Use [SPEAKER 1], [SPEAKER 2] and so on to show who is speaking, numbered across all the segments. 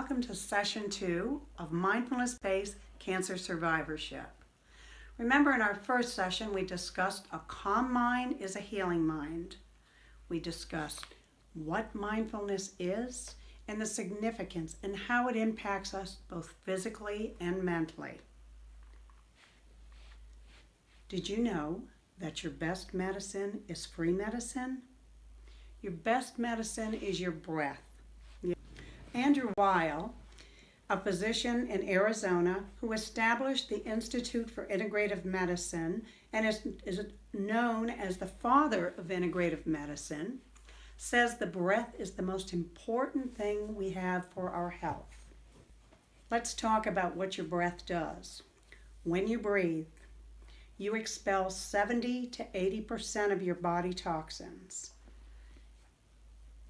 [SPEAKER 1] welcome to session 2 of mindfulness-based cancer survivorship. Remember, in our first session we discussed a calm mind is a healing mind. We discussed what mindfulness is and the significance and how it impacts us both physically and mentally. Did you know that your best medicine is free medicine? Your best medicine is your breath. Andrew Weil, a physician in Arizona who established the Institute for Integrative Medicine and is known as the father of integrative medicine, says the breath is the most important thing we have for our health. Let's talk about what your breath does. When you breathe, you expel 70 to 80% of your body toxins.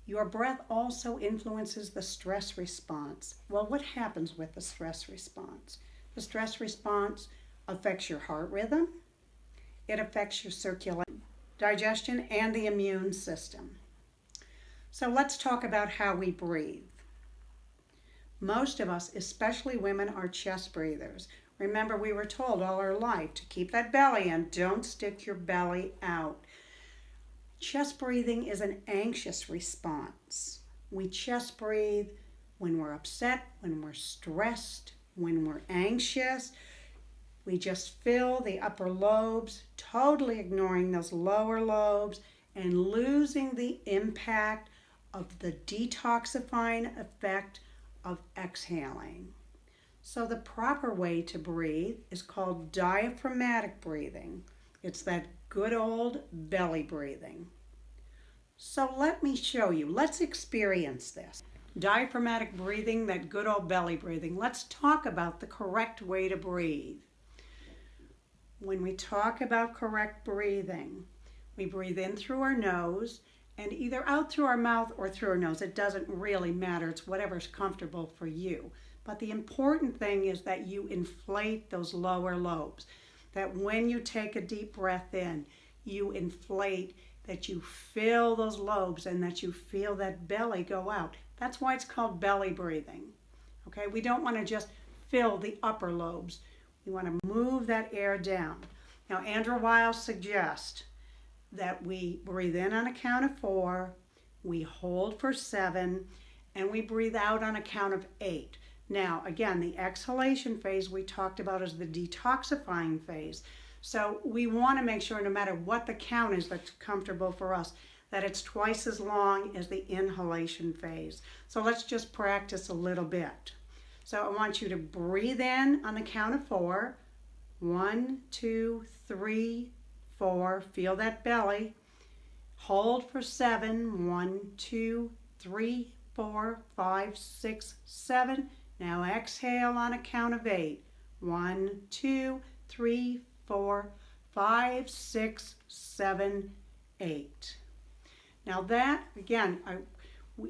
[SPEAKER 1] Your breath also influences the stress response. Well, what happens with the stress response? The stress response affects your heart rhythm, it affects your circulation, digestion, and the immune system. So let's talk about how we breathe. Most of us, especially women, are chest breathers. Remember, we were told all our life to keep that belly in, don't stick your belly out. Chest breathing is an anxious response. We chest breathe when we're upset, when we're stressed, when we're anxious. We just fill the upper lobes, totally ignoring those lower lobes and losing the impact of the detoxifying effect of exhaling. So the proper way to breathe is called diaphragmatic breathing. It's that good old belly breathing. So let me show you. Let's experience this. Diaphragmatic breathing, that good old belly breathing. Let's talk about the correct way to breathe. When we talk about correct breathing, we breathe in through our nose and either out through our mouth or through our nose. It doesn't really matter. It's whatever's comfortable for you. But the important thing is that you inflate those lower lobes. That when you take a deep breath in, you inflate, that you fill those lobes and that you feel that belly go out. That's why it's called belly breathing. Okay, we don't want to just fill the upper lobes. We want to move that air down. Now, Andrew Weil suggests that we breathe in on a count of 4, we hold for 7, and we breathe out on a count of 8. Now, again, the exhalation phase we talked about is the detoxifying phase. So we want to make sure, no matter what the count is that's comfortable for us, that it's twice as long as the inhalation phase. So let's just practice a little bit. So I want you to breathe in on the count of 4. 1, 2, 3, 4. Feel that belly. Hold for 7. 1, 2, 3, 4, 5, 6, 7. Now exhale on a count of 8. 1, 2, 3, 4, 5, 6, 7, 8. Now that, again,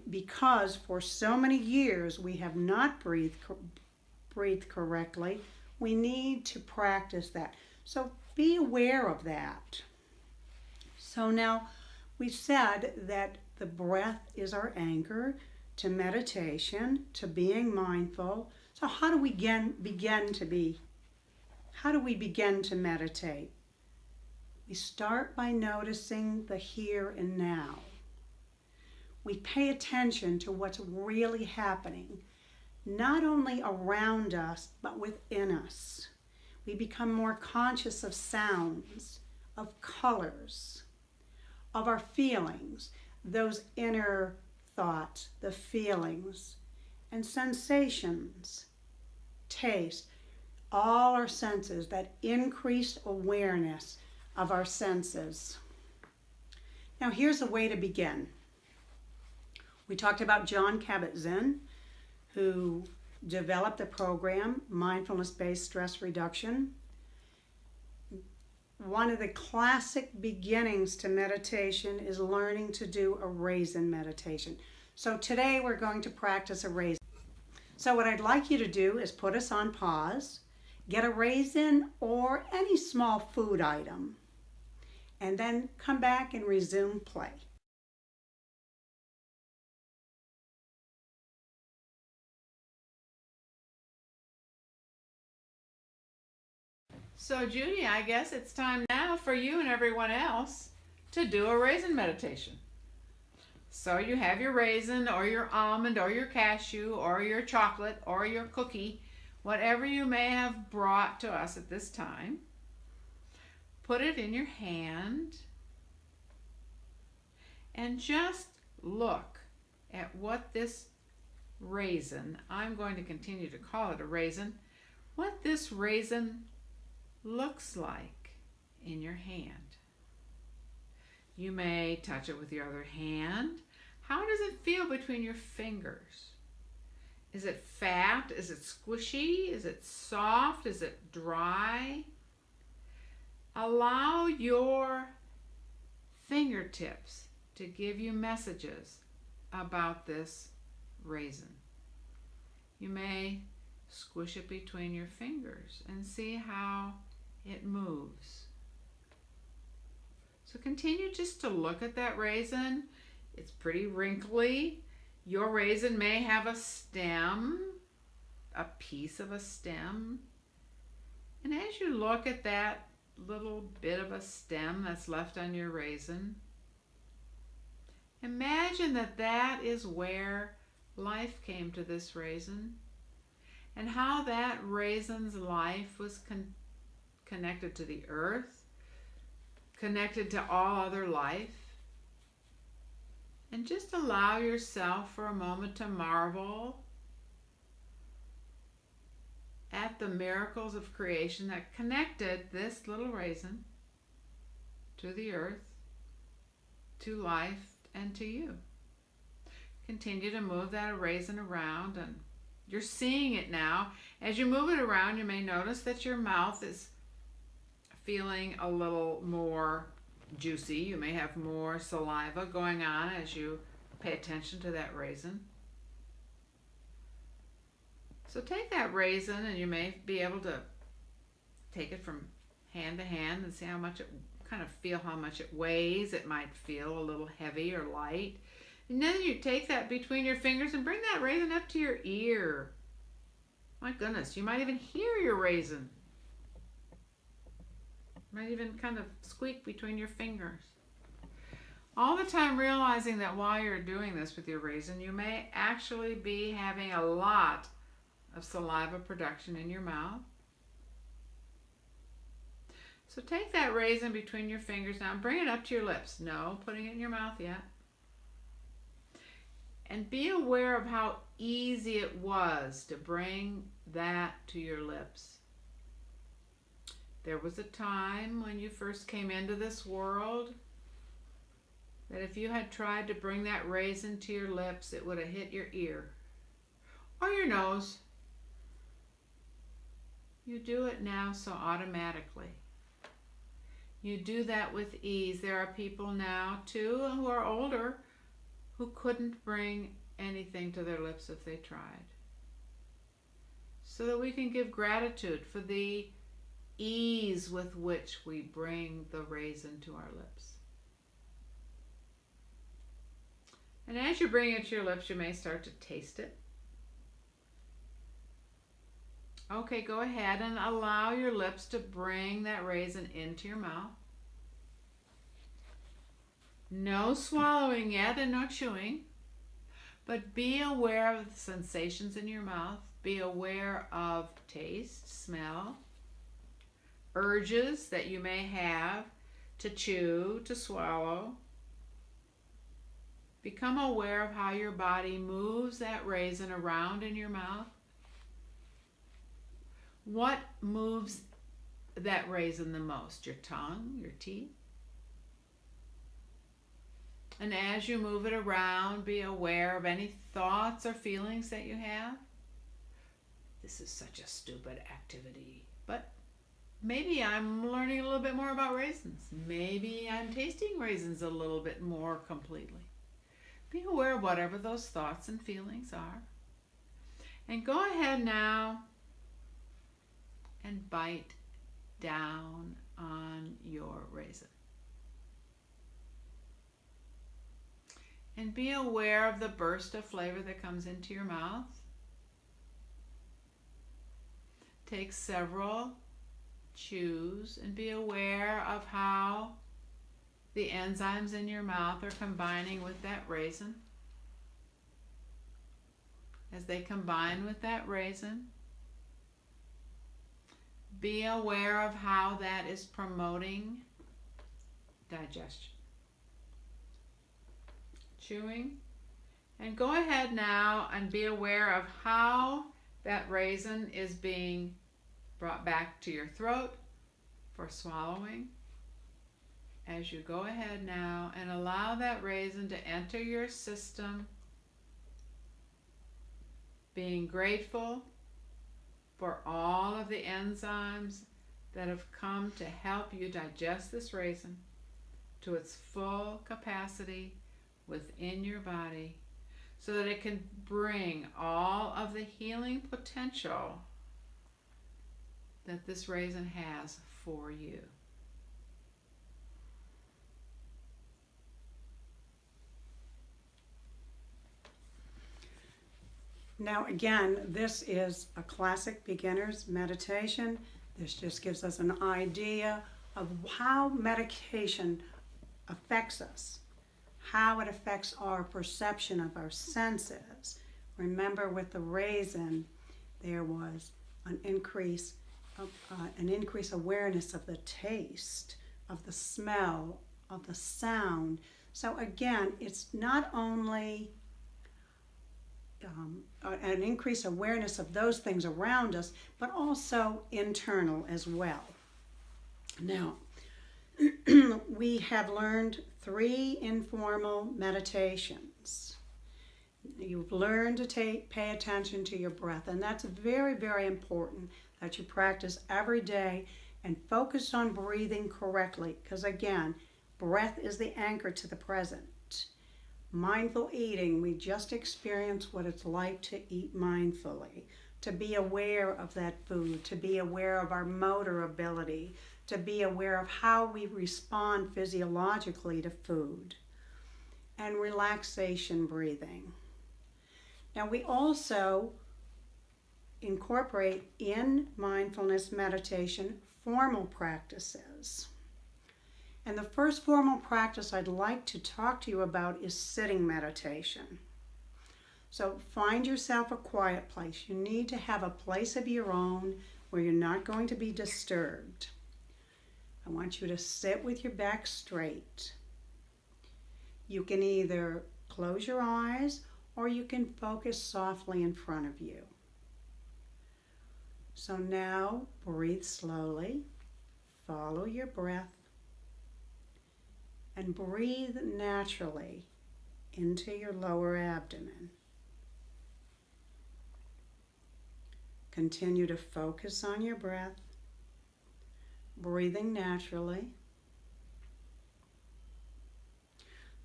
[SPEAKER 1] because for so many years we have not breathed correctly, we need to practice that. So be aware of that. So now we said that the breath is our anchor to meditation, to being mindful. So how do we begin to meditate? We start by noticing the here and now. We pay attention to what's really happening, not only around us, but within us. We become more conscious of sounds, of colors, of our feelings, those inner thoughts, the feelings, and sensations, taste, all our senses, that increased awareness of our senses. Now here's a way to begin. We talked about Jon Kabat-Zinn, who developed the program, Mindfulness-Based Stress Reduction. One of the classic beginnings to meditation is learning to do a raisin meditation. So today we're going to practice a raisin. So what I'd like you to do is put us on pause, get a raisin or any small food item, and then come back and resume play.
[SPEAKER 2] So Judy, I guess it's time now for you and everyone else to do a raisin meditation. So you have your raisin or your almond or your cashew or your chocolate or your cookie, whatever you may have brought to us at this time. Put it in your hand and just look at what this raisin, I'm going to continue to call it a raisin, what this raisin looks like in your hand. You may touch it with your other hand. How does it feel between your fingers? Is it fat? Is it squishy? Is it soft? Is it dry? Allow your fingertips to give you messages about this raisin. You may squish it between your fingers and see how it moves. So continue just to look at that raisin. It's pretty wrinkly. Your raisin may have a stem, a piece of a stem. And as you look at that little bit of a stem that's left on your raisin, imagine that that is where life came to this raisin and how that raisin's life was connected to the earth, connected to all other life. And just allow yourself for a moment to marvel at the miracles of creation that connected this little raisin to the earth, to life, and to you. Continue to move that raisin around, and you're seeing it now. As you move it around, you may notice that your mouth is feeling a little more juicy. You may have more saliva going on as you pay attention to that raisin. So take that raisin, and you may be able to take it from hand to hand and see how much it, kind of feel how much it weighs. It might feel a little heavy or light. And then you take that between your fingers and bring that raisin up to your ear. My goodness, you might even hear your raisin. Might even kind of squeak between your fingers. All the time realizing that while you're doing this with your raisin, you may actually be having a lot of saliva production in your mouth. So take that raisin between your fingers now and bring it up to your lips. No putting it in your mouth yet. And be aware of how easy it was to bring that to your lips. There was a time when you first came into this world that if you had tried to bring that raisin to your lips, it would have hit your ear or your nose. You do it now so automatically. You do that with ease. There are people now too who are older who couldn't bring anything to their lips if they tried. So that we can give gratitude for the ease with which we bring the raisin to our lips. And as you bring it to your lips, you may start to taste it. Okay, go ahead and allow your lips to bring that raisin into your mouth. No swallowing yet and no chewing, but be aware of the sensations in your mouth. Be aware of taste, smell, urges that you may have to chew, to swallow. Become aware of how your body moves that raisin around in your mouth. What moves that raisin the most? Your tongue, your teeth? And as you move it around, be aware of any thoughts or feelings that you have. This is such a stupid activity, but maybe I'm learning a little bit more about raisins. Maybe I'm tasting raisins a little bit more completely. Be aware of whatever those thoughts and feelings are. And go ahead now and bite down on your raisin. And be aware of the burst of flavor that comes into your mouth. Take several chews and be aware of how the enzymes in your mouth are combining with that raisin. As they combine with that raisin, be aware of how that is promoting digestion. Chewing. And go ahead now and be aware of how that raisin is being brought back to your throat for swallowing. As you go ahead now and allow that raisin to enter your system, being grateful for all of the enzymes that have come to help you digest this raisin to its full capacity within your body, so that it can bring all of the healing potential that this raisin has for you.
[SPEAKER 1] Now again, this is a classic beginner's meditation. This just gives us an idea of how medication affects us, how it affects our perception of our senses. Remember, with the raisin, there was an increase awareness of the taste, of the smell, of the sound. So again, it's not only an increased awareness of those things around us, but also internal as well. Now, we have learned 3 informal meditations. You've learned to pay attention to your breath, and that's very, very important that you practice every day and focus on breathing correctly, because again, breath is the anchor to the present. Mindful eating, we just experience what it's like to eat mindfully, to be aware of that food, to be aware of our motor ability, to be aware of how we respond physiologically to food, and relaxation breathing. Now, we also incorporate in mindfulness meditation formal practices. And the first formal practice I'd like to talk to you about is sitting meditation. So find yourself a quiet place. You need to have a place of your own where you're not going to be disturbed. I want you to sit with your back straight. You can either close your eyes or you can focus softly in front of you. So now breathe slowly, follow your breath, and breathe naturally into your lower abdomen. Continue to focus on your breath, breathing naturally.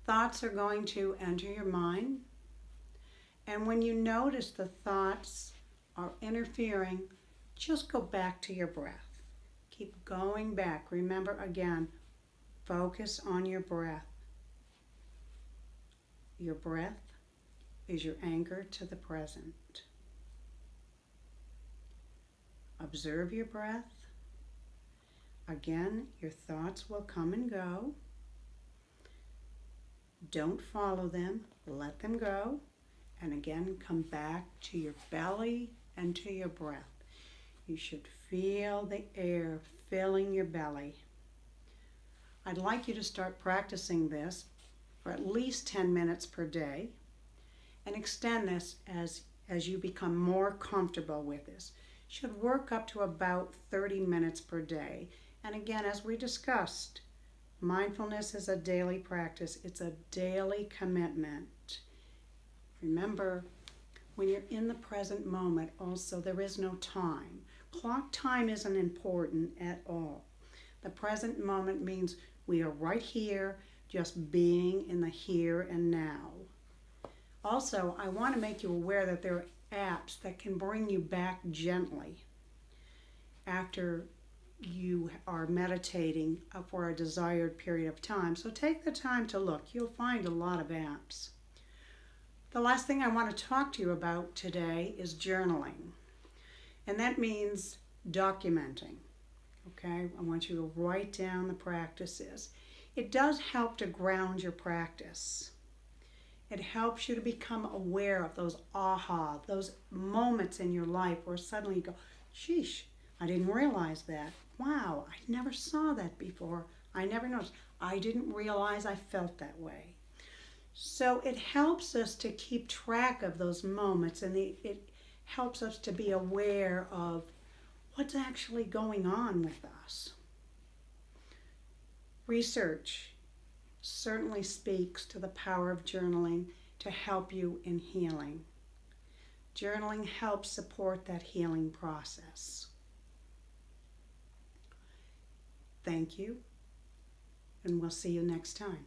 [SPEAKER 1] Thoughts are going to enter your mind, and when you notice the thoughts are interfering, just go back to your breath. Keep going back. Remember again, focus on your breath. Your breath is your anchor to the present. Observe your breath. Again, your thoughts will come and go. Don't follow them. Let them go. And again, come back to your belly and to your breath. You should feel the air filling your belly. I'd like you to start practicing this for at least 10 minutes per day and extend this as you become more comfortable with this. Should work up to about 30 minutes per day. And again, as we discussed, mindfulness is a daily practice. It's a daily commitment. Remember, when you're in the present moment, also there is no time. Clock time isn't important at all. The present moment means we are right here, just being in the here and now. Also, I want to make you aware that there are apps that can bring you back gently after you are meditating for a desired period of time. So take the time to look. You'll find a lot of apps. The last thing I want to talk to you about today is journaling. And that means documenting. Okay, I want you to write down the practices. It does help to ground your practice. It helps you to become aware of those aha, those moments in your life where suddenly you go, sheesh, I didn't realize that. Wow, I never saw that before. I never noticed. I didn't realize I felt that way. So it helps us to keep track of those moments, and it helps us to be aware of what's actually going on with us. Research certainly speaks to the power of journaling to help you in healing. Journaling helps support that healing process. Thank you, and we'll see you next time.